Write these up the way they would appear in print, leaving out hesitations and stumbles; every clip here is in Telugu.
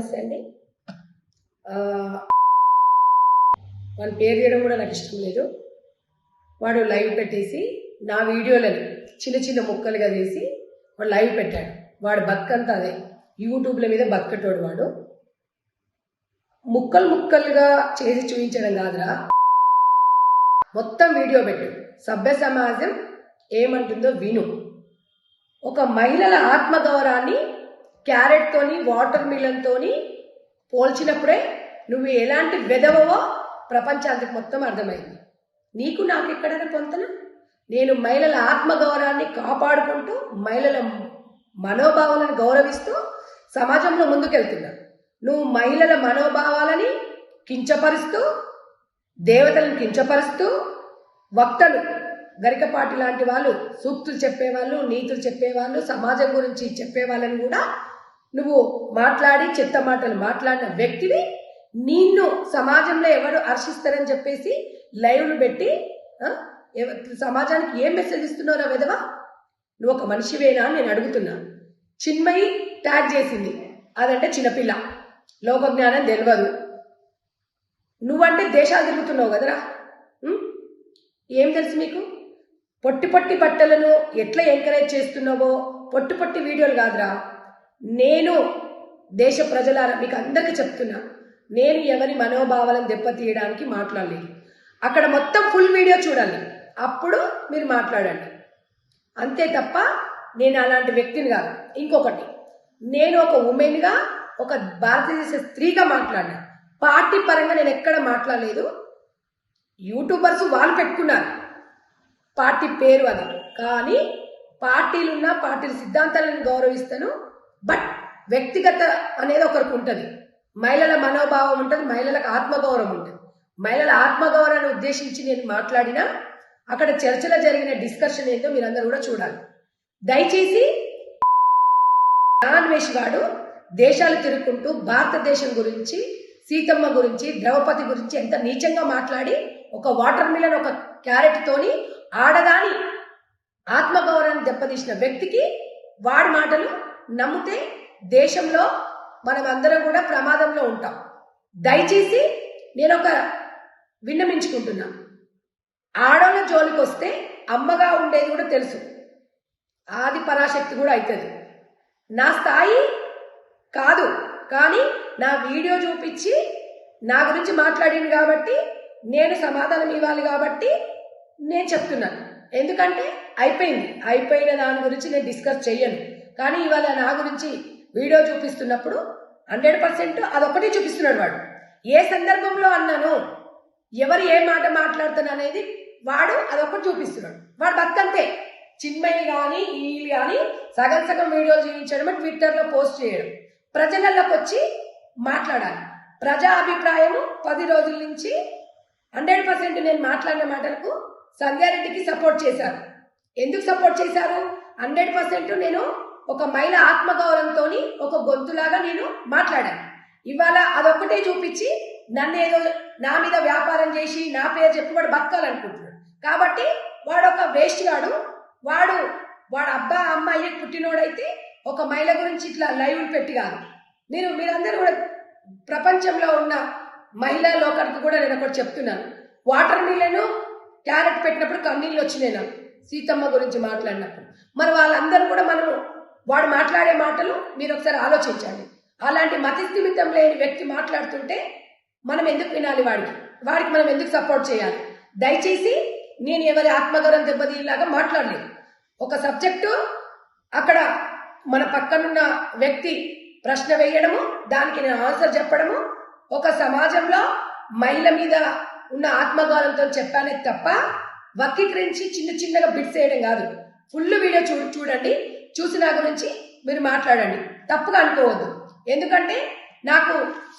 నమస్తే అండి. వాని పేరు చేయడం కూడా నాకు ఇష్టం లేదు. వాడు లైవ్ పెట్టేసి నా వీడియోలను చిన్న చిన్న ముక్కలుగా చేసి వాడు లైవ్ పెట్టాడు. వాడు బతుకంతా అదే యూట్యూబ్ల మీద బతుకటోడు. వాడు ముక్కలు ముక్కలుగా చేసి చూపించడం కాదురా, మొత్తం వీడియో పెట్టు. సభ్య సమాజం ఏమంటుందో విను. ఒక మహిళల ఆత్మగౌరవాన్ని క్యారెట్తోని వాటర్ మిలన్తోని పోల్చినప్పుడే నువ్వు ఎలాంటి వెదవో ప్రపంచానికి మొత్తం అర్థమైంది. నీకు నాకు ఎక్కడైనా పొంతన? నేను మహిళల ఆత్మగౌరవాన్ని కాపాడుకుంటూ మహిళల మనోభావాలను గౌరవిస్తూ సమాజంలో ముందుకెళ్తున్నా. నువ్వు మహిళల మనోభావాలని కించపరుస్తూ, దేవతలను కించపరుస్తూ, వక్తలు గరికపాటి లాంటి వాళ్ళు, సూక్తులు చెప్పేవాళ్ళు, నీతులు చెప్పేవాళ్ళు, సమాజం గురించి చెప్పేవాళ్ళని కూడా నువ్వు మాట్లాడి చెత్త మాటలు మాట్లాడిన వ్యక్తివి. నిన్ను సమాజంలో ఎవరు హర్షిస్తారని చెప్పేసి లైవ్లు పెట్టి సమాజానికి ఏం మెసేజ్ ఇస్తున్నారా విధవా? నువ్వు ఒక మనిషివేనా అని నేను అడుగుతున్నా. చిన్మయి ట్యాగ్ చేసింది, అదంటే చిన్నపిల్ల, లోకజ్ఞానం తెలియదు. నువ్వంటే దేశాలు తిరుగుతున్నావు కదరా, ఏం తెలుసు మీకు? పొట్టి పొట్టి బట్టలను ఎట్లా ఎంకరేజ్ చేస్తున్నావో పొట్టి పొట్టి వీడియోలు కాదురా. నేను దేశ ప్రజలారా మీకు అందరికీ చెప్తున్నా, నేను ఎవరి మనోభావాలను దెబ్బతీయడానికి మాట్లాడలేదు. అక్కడ మొత్తం ఫుల్ వీడియో చూడాలి, అప్పుడు మీరు మాట్లాడండి. అంతే తప్ప నేను అలాంటి వ్యక్తిని కాదు. ఇంకొకటి, నేను ఒక ఉమెన్గా, ఒక భారతదేశ స్త్రీగా మాట్లాడినా. పార్టీ పరంగా నేను ఎక్కడ మాట్లాడలేదు. యూట్యూబర్స్ వాళ్ళు పెట్టుకున్నారు పార్టీ పేరు అది, కానీ పార్టీలున్న పార్టీల సిద్ధాంతాలను గౌరవిస్తాను. బట్ వ్యక్తిగత అనేది ఒకరికి ఉంటుంది. మహిళల మనోభావం ఉంటుంది, మహిళలకు ఆత్మగౌరవం ఉంటుంది. మహిళల ఆత్మగౌరవాన్ని ఉద్దేశించి నేను మాట్లాడినా అక్కడ చర్చలో జరిగిన డిస్కషన్ ఏంటో మీరందరూ కూడా చూడాలి. దయచేసి నాన్వేష్ వాడు దేశాలు తిరుగుకుంటూ భారతదేశం గురించి, సీతమ్మ గురించి, ద్రౌపది గురించి ఎంత నీచంగా మాట్లాడి ఒక వాటర్ మిలన్, ఒక క్యారెట్ తోని ఆడదాని ఆత్మగౌరవాన్ని దెబ్బతీసిన వ్యక్తికి వాడి మాటలు నమ్మితే దేశంలో మనం అందరం కూడా ప్రమాదంలో ఉంటాం. దయచేసి నేను ఒక విన్నమించుకుంటున్నా, ఆడోళ్ళ జోలికి వస్తే అమ్మగా ఉండేది కూడా తెలుసు, ఆది పరాశక్తి కూడా అవుతుంది. నా స్థాయి కాదు, కానీ నా వీడియో చూపించి నా గురించి మాట్లాడింది కాబట్టి నేను సమాధానం ఇవ్వాలి కాబట్టి నేను చెప్తున్నాను. ఎందుకంటే అయిపోయిన దాని గురించి నేను డిస్కస్ చెయ్యను. కానీ ఇవాళ నా గురించి వీడియో చూపిస్తున్నప్పుడు 100% అదొక్కటే చూపిస్తున్నాడు వాడు. ఏ సందర్భంలో అన్నాను, ఎవరు ఏ మాట మాట్లాడుతాను అనేది వాడు అదొక్కటి చూపిస్తున్నాడు. వాడు బతుకంతే. చిన్మయి కానీ వీళ్ళు కానీ సగం సగం వీడియోలు చూపించడం, ట్విట్టర్లో పోస్ట్ చేయడం, ప్రజలలోకి వచ్చి మాట్లాడాలి. ప్రజా అభిప్రాయము 10 రోజుల నుంచి 100% నేను మాట్లాడిన మాటలకు సంధ్యారెడ్డికి సపోర్ట్ చేశారు. ఎందుకు సపోర్ట్ చేశారు? 100% నేను ఒక మహిళ ఆత్మగౌరవంతో ఒక గొంతులాగా నేను మాట్లాడాను. ఇవాళ అదొక్కటే చూపించి నన్ను ఏదో నా మీద వ్యాపారం చేసి నా పేరు చెప్పుకోవడం బతకాలనుకుంటున్నాడు. కాబట్టి వాడు ఒక వేస్ట్ గాడు. వాడు అబ్బా అమ్మాయి పుట్టినోడైతే ఒక మహిళ గురించి ఇట్లా లైవ్లు పెట్టి కాదు. మీరందరూ కూడా ప్రపంచంలో ఉన్న మహిళా లోకానికి కూడా నేను ఒకటి చెప్తున్నాను. వాటర్ మిలను క్యారెట్ పెట్టినప్పుడు కన్నీళ్ళు వచ్చినాయి నాకు, సీతమ్మ గురించి మాట్లాడినప్పుడు. మరి వాళ్ళందరూ కూడా వాడు మాట్లాడే మాటలు మీరు ఒకసారి ఆలోచించండి. అలాంటి మతిస్థిమితం లేని వ్యక్తి మాట్లాడుతుంటే మనం ఎందుకు వినాలి? వాడికి మనం ఎందుకు సపోర్ట్ చేయాలి? దయచేసి నేను ఎవరి ఆత్మగౌరవం దెబ్బతీలాగా మాట్లాడలేదు. ఒక సబ్జెక్టు అక్కడ మన పక్కనున్న వ్యక్తి ప్రశ్న వేయడము, దానికి నేను ఆన్సర్ చెప్పడము, ఒక సమాజంలో మహిళ మీద ఉన్న ఆత్మగౌరవంతో చెప్పానే తప్ప వక్రీకరించి చిన్న చిన్నగా బిట్స్ వేయడం కాదు. ఫుల్ వీడియో చూడండి, చూసి నా గురించి మీరు మాట్లాడండి. తప్పుగా అనుకోవద్దు. ఎందుకంటే నాకు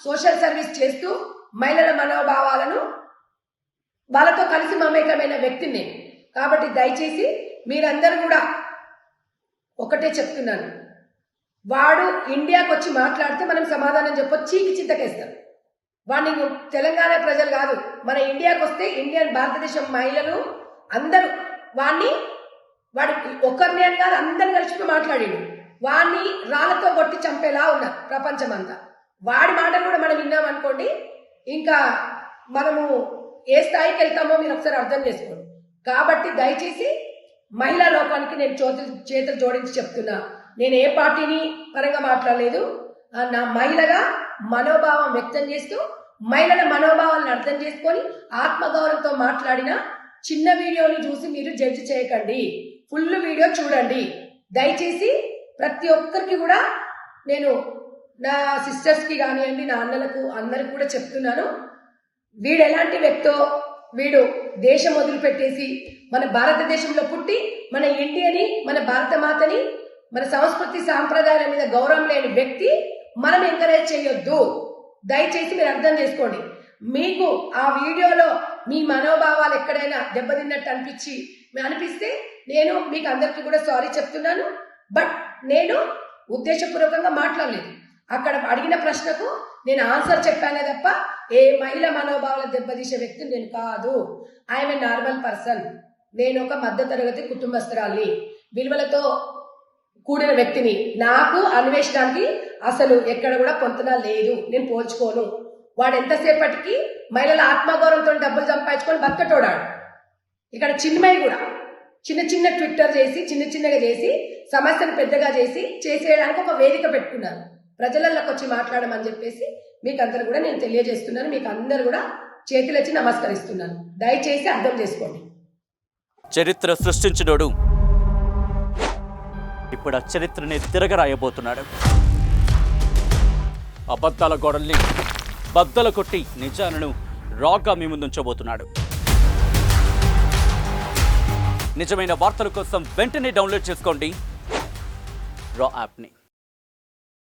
సోషల్ సర్వీస్ చేస్తూ మహిళల మనోభావాలను వాళ్ళతో కలిసి మమేకమైన వ్యక్తిని నేను. కాబట్టి దయచేసి మీరందరూ కూడా ఒకటే చెప్తున్నాను, వాడు ఇండియాకి వచ్చి మాట్లాడితే మనం సమాధానం చెప్పొచ్చు, చీకి చింతకేస్తాం. వాడిని తెలంగాణ ప్రజలు కాదు, మన ఇండియాకి వస్తే భారతదేశం మహిళలు అందరూ వాడిని ఒక్కరిని అని కాదు అందరిని కలిసి మాట్లాడిండు. వాడిని రాళ్లతో కొట్టి చంపేలా ఉన్నారు ప్రపంచం అంతా. వాడి మాటలు కూడా మనం విన్నాం అనుకోండి, ఇంకా మనము ఏ స్థాయికి వెళ్తామో మీరు ఒకసారి అర్థం చేసుకోండి. కాబట్టి దయచేసి మహిళా లోకానికి నేను చేతులు జోడించి చెప్తున్నా, నేను ఏ పార్టీని పరంగా మాట్లాడలేదు. నా మహిళగా మనోభావం వ్యక్తం చేస్తూ మహిళల మనోభావాలను అర్థం చేసుకొని ఆత్మగౌరవంతో మాట్లాడిన చిన్న వీడియోని చూసి మీరు జడ్జి చేయకండి, ఫుల్ వీడియో చూడండి. దయచేసి ప్రతి ఒక్కరికి కూడా నేను నా సిస్టర్స్కి కానివ్వండి, నా అన్నలకు అందరికి కూడా చెప్తున్నాను, వీడు ఎలాంటి వ్యక్తో, వీడు దేశం వదిలిపెట్టేసి మన భారతదేశంలో పుట్టి మన ఇండియాని, మన భారత మాతని, మన సంస్కృతి సాంప్రదాయాల మీద గౌరవం లేని వ్యక్తి మనం ఎంకరేజ్ చేయొద్దు. దయచేసి మీరు అర్థం చేసుకోండి. మీకు ఆ వీడియోలో మీ మనోభావాలు ఎక్కడైనా దెబ్బతిన్నట్టు అనిపిస్తే నేను మీకు అందరికీ కూడా సారీ చెప్తున్నాను. బట్ నేను ఉద్దేశపూర్వకంగా మాట్లాడలేదు. అక్కడ అడిగిన ప్రశ్నకు నేను ఆన్సర్ చెప్పానే తప్ప ఏ మహిళ మనోభావాల దెబ్బతీసే వ్యక్తిని నేను కాదు. I'm a normal person. నేను ఒక మధ్యతరగతి కుటుంబస్తురాలి, విలువలతో కూడిన వ్యక్తిని. నాకు అన్వేషణానికి అసలు ఎక్కడ కూడా పొంతన లేదు, నేను పోల్చుకోను. వాడు ఎంతసేపటికి మహిళల ఆత్మగౌరవంతో డబ్బులు సంపాదించుకొని బతకటోడాడు. ఇక్కడ చిన్మయి కూడా చిన్న ట్విట్టర్ చేసి చిన్నగా చేసి సమస్యను పెద్దగా చేసేయడానికి ఒక వేదిక పెట్టుకున్నాను. ప్రజలలోకి వచ్చి మాట్లాడమని చెప్పేసి మీకు అందరు కూడా నేను తెలియజేస్తున్నాను. మీకు అందరు కూడా చేతులెత్తి నమస్కరిస్తున్నాను. దయచేసి అర్థం చేసుకోండి. చరిత్ర సృష్టించినోడు ఇప్పుడు ఆ చరిత్రని తిరగరాయబోతున్నాడు. అబద్ధాల గోడల్ని బద్దలు కొట్టి నిజాలను రాగా మీ ముందుంచబోతున్నాడు. నిజమైన వార్తల కోసం వెంటనే డౌన్లోడ్ చేసుకోండి రా యాప్ని.